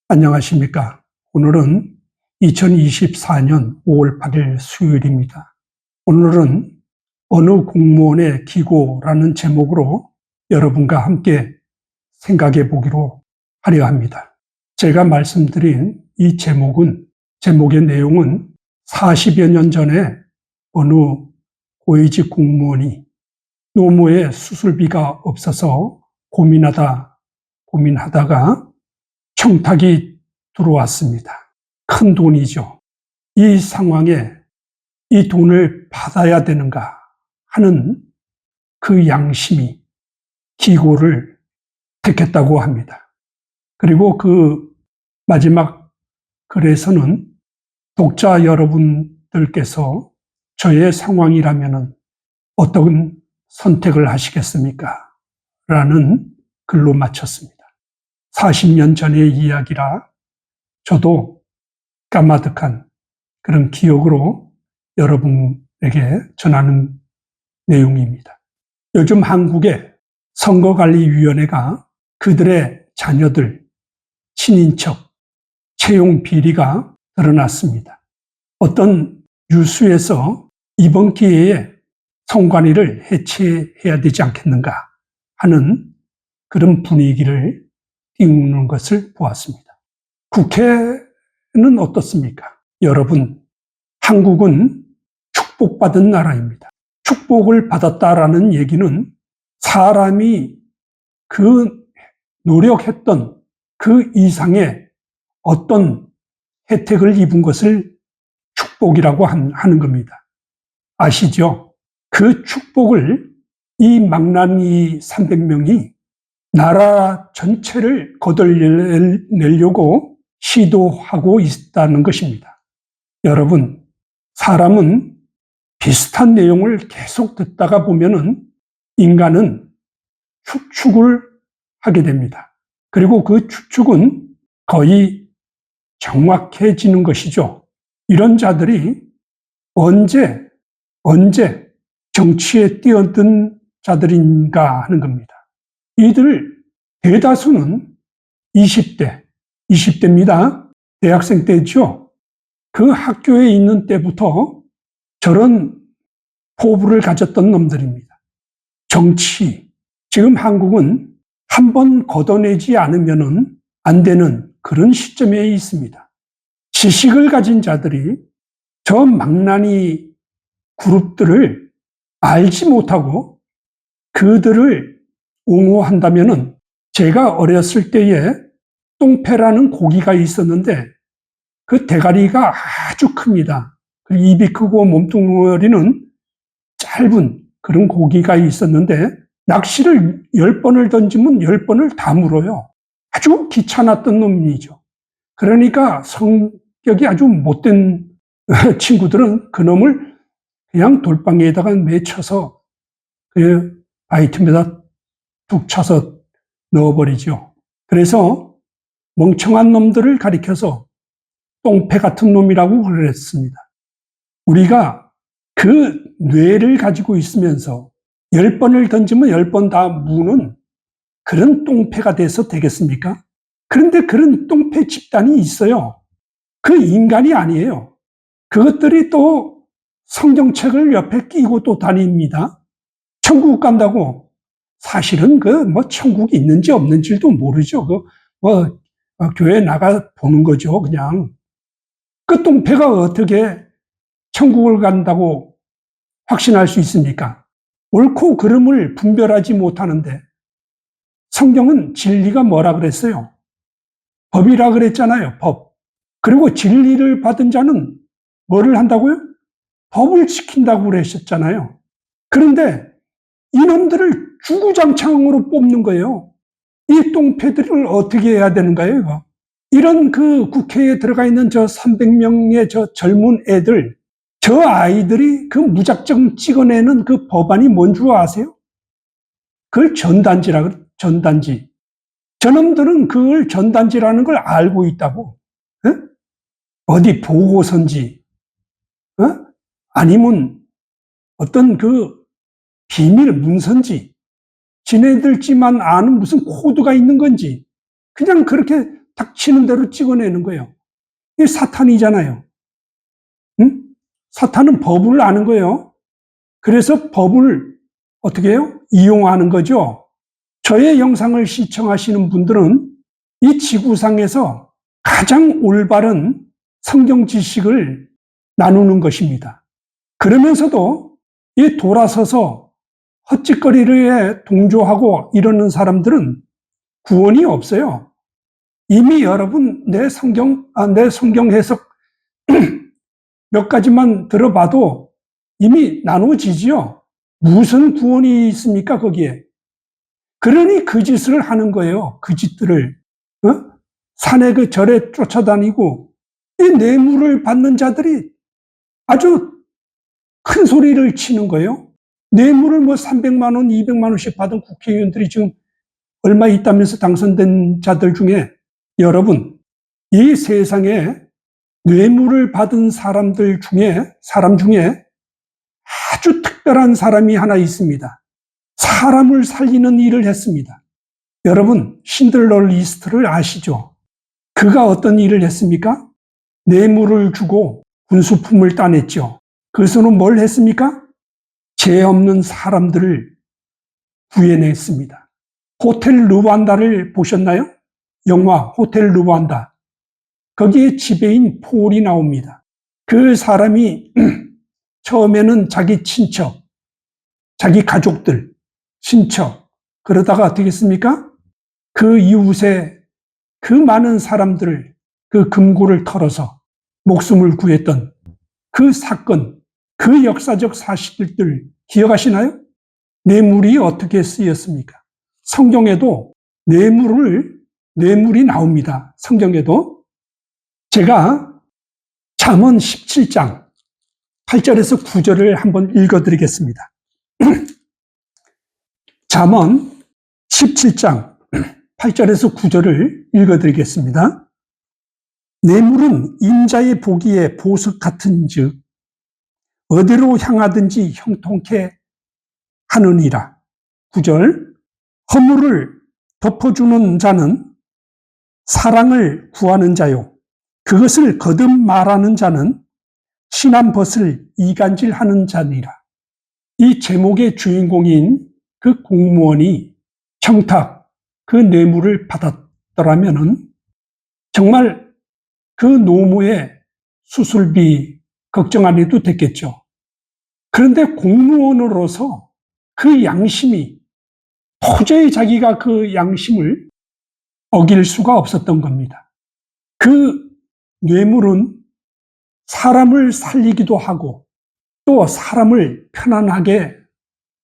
안녕하십니까. 오늘은 2024년 5월 8일 수요일입니다. 오늘은 어느 공무원의 기고라는 제목으로 여러분과 함께 생각해 보기로 하려 합니다. 제가 말씀드린 이 제목의 내용은 40여 년 전에 어느 고위직 공무원이 노모의 수술비가 없어서 고민하다가 청탁이 들어왔습니다. 큰 돈이죠. 이 상황에 이 돈을 받아야 되는가 하는 그 양심이 기고를 택했다고 합니다. 그리고 그 마지막 글에서는 독자 여러분들께서 저의 상황이라면 어떤 선택을 하시겠습니까? 라는 글로 마쳤습니다. 40년 전의 이야기라 저도 까마득한 그런 기억으로 여러분에게 전하는 내용입니다. 요즘 한국의 선거관리위원회가 그들의 자녀들, 친인척, 채용 비리가 드러났습니다. 어떤 유수에서 이번 기회에 선관위를 해체해야 되지 않겠는가 하는 그런 분위기를 띄우는 것을 보았습니다. 국회는 어떻습니까? 여러분, 한국은 축복받은 나라입니다. 축복을 받았다라는 얘기는 사람이 그 노력했던 그 이상의 어떤 혜택을 입은 것을 축복이라고 하는 겁니다. 아시죠? 그 축복을 이 망나니 300명이 나라 전체를 거덜내려고 시도하고 있다는 것입니다. 여러분, 사람은 비슷한 내용을 계속 듣다가 보면은 인간은 추측을 하게 됩니다. 그리고 그 추측은 거의 정확해지는 것이죠. 이런 자들이 언제 정치에 뛰어든 자들인가 하는 겁니다. 이들 대다수는 20대입니다. 대학생 때죠. 그 학교에 있는 때부터 저런 포부를 가졌던 놈들입니다. 정치, 지금 한국은 한번 걷어내지 않으면 안 되는 그런 시점에 있습니다. 지식을 가진 자들이 저 망나니 그룹들을 알지 못하고 그들을 옹호한다면은, 제가 어렸을 때에 똥패라는 고기가 있었는데 그 대가리가 아주 큽니다. 그 입이 크고 몸뚱어리는 짧은 그런 고기가 있었는데 낚시를 10번을 던지면 10번을 다 물어요. 아주 귀찮았던 놈이죠. 그러니까 성격이 아주 못된 친구들은 그 놈을 그냥 돌방에다가 맺혀서 그 바이틈에다 툭 쳐서 넣어버리죠. 그래서 멍청한 놈들을 가리켜서 똥패 같은 놈이라고 그랬습니다. 우리가 그 뇌를 가지고 있으면서 10번을 던지면 10번 다 무는 그런 똥패가 돼서 되겠습니까? 그런데 그런 똥패 집단이 있어요. 그 인간이 아니에요. 그것들이 또 성경책을 옆에 끼고 또 다닙니다. 천국 간다고. 사실은 천국이 있는지 없는지도 모르죠. 교회 나가 보는 거죠, 그냥. 그 똥패가 어떻게 천국을 간다고 확신할 수 있습니까? 옳고 그름을 분별하지 못하는데, 성경은 진리가 뭐라 그랬어요? 법이라 그랬잖아요, 법. 그리고 진리를 받은 자는 뭐를 한다고요? 법을 지킨다고 그러셨잖아요. 그런데 이놈들을 주구장창으로 뽑는 거예요. 이 똥패들을 어떻게 해야 되는가요, 이거? 이런 그 국회에 들어가 있는 저 300명의 저 젊은 애들, 저 아이들이 그 무작정 찍어내는 그 법안이 뭔 줄 아세요? 그걸 전단지. 저놈들은 그걸 전단지라는 걸 알고 있다고. 에? 어디 보고서인지, 아니면 어떤 그 비밀 문서인지, 지네들끼만 아는 무슨 코드가 있는 건지 그냥 그렇게 닥치는 대로 찍어내는 거예요. 이게 사탄이잖아요. 응? 사탄은 법을 아는 거예요. 그래서 법을 어떻게 해요? 이용하는 거죠. 저의 영상을 시청하시는 분들은 이 지구상에서 가장 올바른 성경 지식을 나누는 것입니다. 그러면서도 이 돌아서서 헛짓거리에 동조하고 이러는 사람들은 구원이 없어요. 이미 여러분 내 성경 해석 몇 가지만 들어봐도 이미 나눠지지요. 무슨 구원이 있습니까, 거기에? 그러니 그 짓을 하는 거예요. 그 짓들을. 산에 그 절에 쫓아다니고 이 뇌물을 받는 자들이 아주 큰 소리를 치는 거예요. 뇌물을 뭐 300만 원, 200만 원씩 받은 국회의원들이 지금 얼마 있다면서 당선된 자들 중에 여러분, 이 세상에 뇌물을 받은 사람 중에 아주 특별한 사람이 하나 있습니다. 사람을 살리는 일을 했습니다. 여러분, 신들러 리스트를 아시죠? 그가 어떤 일을 했습니까? 뇌물을 주고 군수품을 따냈죠. 그것은 뭘 했습니까? 죄 없는 사람들을 구해냈습니다. 호텔 르완다를 보셨나요? 영화 호텔 르완다. 거기에 지배인 폴이 나옵니다. 그 사람이 처음에는 자기 친척, 자기 가족들, 친척, 그러다가 어떻게 했습니까? 그 이웃에 그 많은 사람들을 그 금고를 털어서 목숨을 구했던 그 사건, 그 역사적 사실들 기억하시나요? 뇌물이 어떻게 쓰였습니까? 성경에도 뇌물이 나옵니다. 성경에도. 제가 잠언 17장 8절에서 9절을 한번 읽어드리겠습니다. 잠언 17장 8절에서 9절을 읽어드리겠습니다. 뇌물은 인자의 보기에 보석 같은즉 어디로 향하든지 형통케 하느니라. 9절. 허물을 덮어주는 자는 사랑을 구하는 자요, 그것을 거듭 말하는 자는 신한 벗을 이간질하는 자니라. 이 제목의 주인공인 그 공무원이 청탁, 그 뇌물을 받았더라면은 정말 그 노모의 수술비 걱정 안 해도 됐겠죠. 그런데 공무원으로서 그 양심이 도저히 자기가 그 양심을 어길 수가 없었던 겁니다. 그 뇌물은 사람을 살리기도 하고 또 사람을 편안하게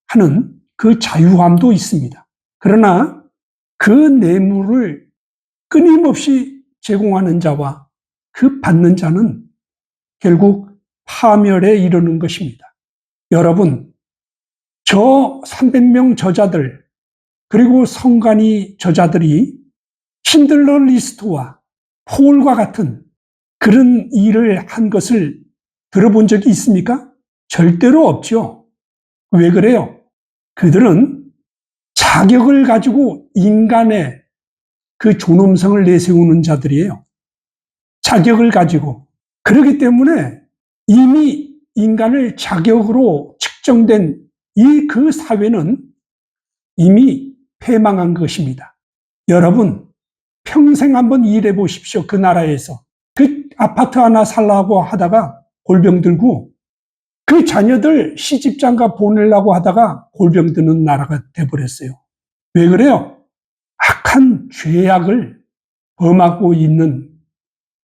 하는 그 자유함도 있습니다. 그러나 그 뇌물을 끊임없이 제공하는 자와 그 받는 자는 결국 파멸에 이르는 것입니다. 여러분, 저 300명 저자들, 그리고 성관이 저자들이 신들러 리스트와 폴과 같은 그런 일을 한 것을 들어본 적이 있습니까? 절대로 없죠. 왜 그래요? 그들은 자격을 가지고 인간의 그 존엄성을 내세우는 자들이에요. 자격을 가지고. 그렇기 때문에 이미 인간을 자격으로 측정된 이 그 사회는 이미 패망한 것입니다. 여러분, 평생 한번 일해 보십시오. 그 나라에서. 그 아파트 하나 살라고 하다가 골병 들고 그 자녀들 시집장가 보내려고 하다가 골병 드는 나라가 돼버렸어요. 왜 그래요? 악한 죄악을 범하고 있는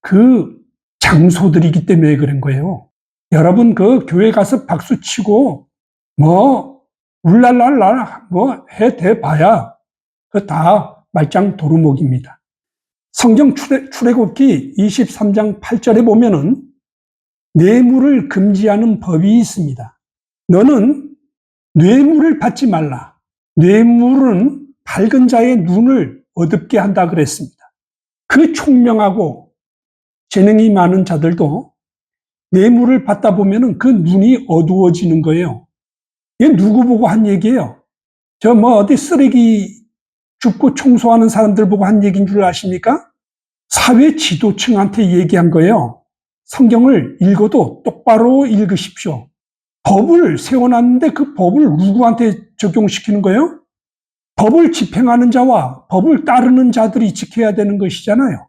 그 장소들이기 때문에 그런 거예요. 여러분, 그 교회 가서 박수 치고 울랄랄라 해대봐야 그 다 말짱 도루묵입니다. 성경 출애굽기 23장 8절에 보면은 뇌물을 금지하는 법이 있습니다. 너는 뇌물을 받지 말라. 뇌물은 밝은 자의 눈을 어둡게 한다 그랬습니다. 그 총명하고 재능이 많은 자들도 뇌물을 받다 보면은 그 눈이 어두워지는 거예요. 이게 누구 보고 한 얘기예요? 어디 쓰레기 줍고 청소하는 사람들 보고 한 얘기인 줄 아십니까? 사회 지도층한테 얘기한 거예요. 성경을 읽어도 똑바로 읽으십시오. 법을 세워놨는데 그 법을 누구한테 적용시키는 거예요? 법을 집행하는 자와 법을 따르는 자들이 지켜야 되는 것이잖아요.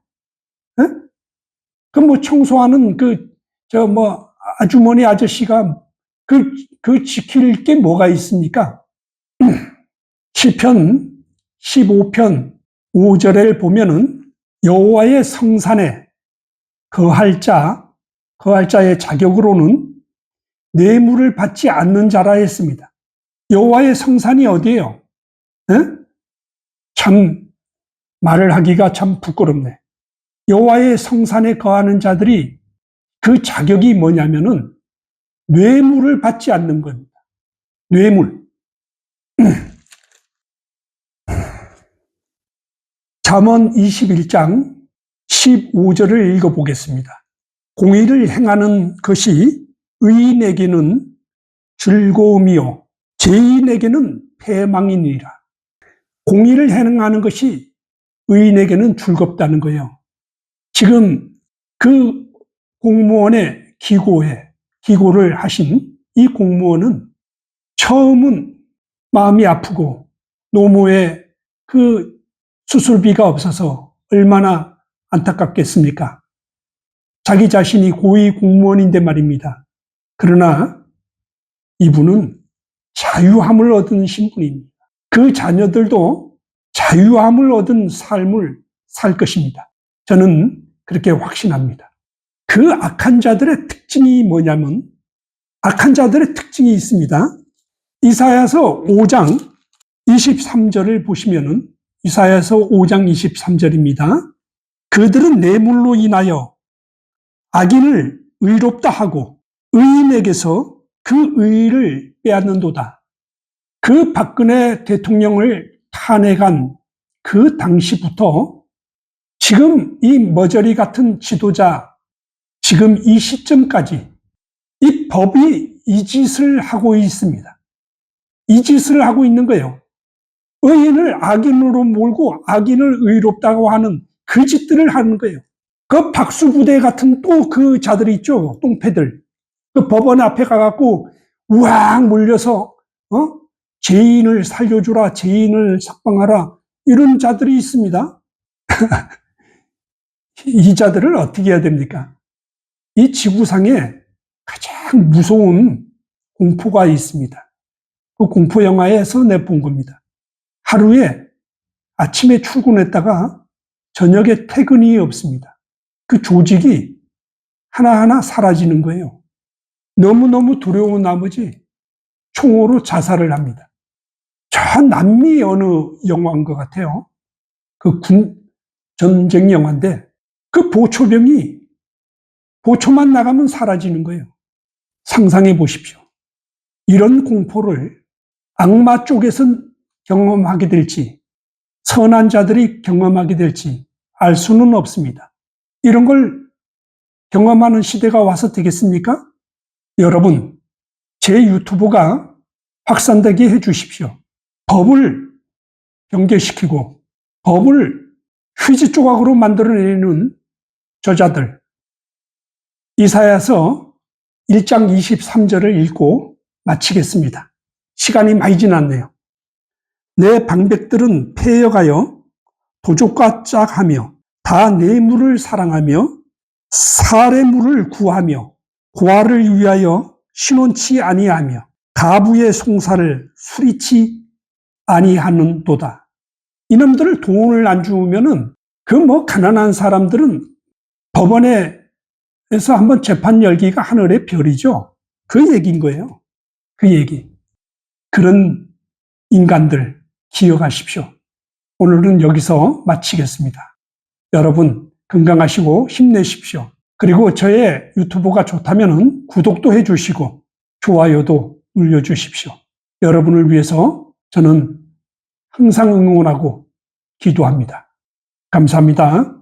예? 그 청소하는 아주머니 아저씨가 지킬 게 뭐가 있습니까? 시편 15편 5절에 보면은 여호와의 성산에 거할 자의 자격으로는 뇌물을 받지 않는 자라 했습니다. 여호와의 성산이 어디예요? 에? 참 말을 하기가 참 부끄럽네. 여호와의 성산에 거하는 자들이 그 자격이 뭐냐면은 뇌물을 받지 않는 겁니다. 뇌물. 잠언 21장 15절을 읽어보겠습니다. 공의를 행하는 것이 의인에게는 즐거움이요 죄인에게는 패망이니라. 공의를 행하는 것이 의인에게는 즐겁다는 거예요. 지금 그 공무원의 기고를 하신 이 공무원은 처음은 마음이 아프고 노모의 그 수술비가 없어서 얼마나 안타깝겠습니까? 자기 자신이 고위 공무원인데 말입니다. 그러나 이분은 자유함을 얻은 신분입니다. 그 자녀들도 자유함을 얻은 삶을 살 것입니다. 저는 그렇게 확신합니다. 그 악한 자들의 특징이 뭐냐면, 악한 자들의 특징이 있습니다. 이사야서 5장 23절을 보시면은, 이사야서 5장 23절입니다. 그들은 뇌물로 인하여 악인을 의롭다 하고 의인에게서 그 의의를 빼앗는도다. 그 박근혜 대통령을 탄핵한 그 당시부터 지금 이 머저리 같은 지도자, 지금 이 시점까지 이 법이 이 짓을 하고 있습니다. 이 짓을 하고 있는 거예요. 의인을 악인으로 몰고 악인을 의롭다고 하는 그 짓들을 하는 거예요. 그 박수부대 같은 또 그 자들이 있죠. 똥패들. 그 법원 앞에 가갖고 우왕 몰려서 죄인을 살려주라, 죄인을 석방하라, 이런 자들이 있습니다. 이 자들을 어떻게 해야 됩니까? 이 지구상에 가장 무서운 공포가 있습니다. 그 공포 영화에서 내본 겁니다. 하루에 아침에 출근했다가 저녁에 퇴근이 없습니다. 그 조직이 하나하나 사라지는 거예요. 너무너무 두려운 나머지 총으로 자살을 합니다. 저 남미 어느 영화인 것 같아요. 그 전쟁 영화인데 그 보초만 나가면 사라지는 거예요. 상상해 보십시오. 이런 공포를 악마 쪽에선 경험하게 될지 선한 자들이 경험하게 될지 알 수는 없습니다. 이런 걸 경험하는 시대가 와서 되겠습니까? 여러분, 제 유튜브가 확산되게 해주십시오. 법을 경계시키고 법을 휴지 조각으로 만들어내는 저자들, 이사야서 1장 23절을 읽고 마치겠습니다. 시간이 많이 지났네요. 내 방백들은 폐역하여 도적과 짝하며 다 뇌물을 사랑하며 사례물을 구하며 고아를 위하여 신원치 아니하며 가부의 송사를 수리치 아니하는도다. 이놈들을 돈을 안 주면은 가난한 사람들은 법원에서 한번 재판 열기가 하늘의 별이죠. 그 얘기인 거예요. 그 얘기. 그런 인간들 기억하십시오. 오늘은 여기서 마치겠습니다. 여러분 건강하시고 힘내십시오. 그리고 저의 유튜브가 좋다면 구독도 해주시고 좋아요도 눌러주십시오. 여러분을 위해서 저는 항상 응원하고 기도합니다. 감사합니다.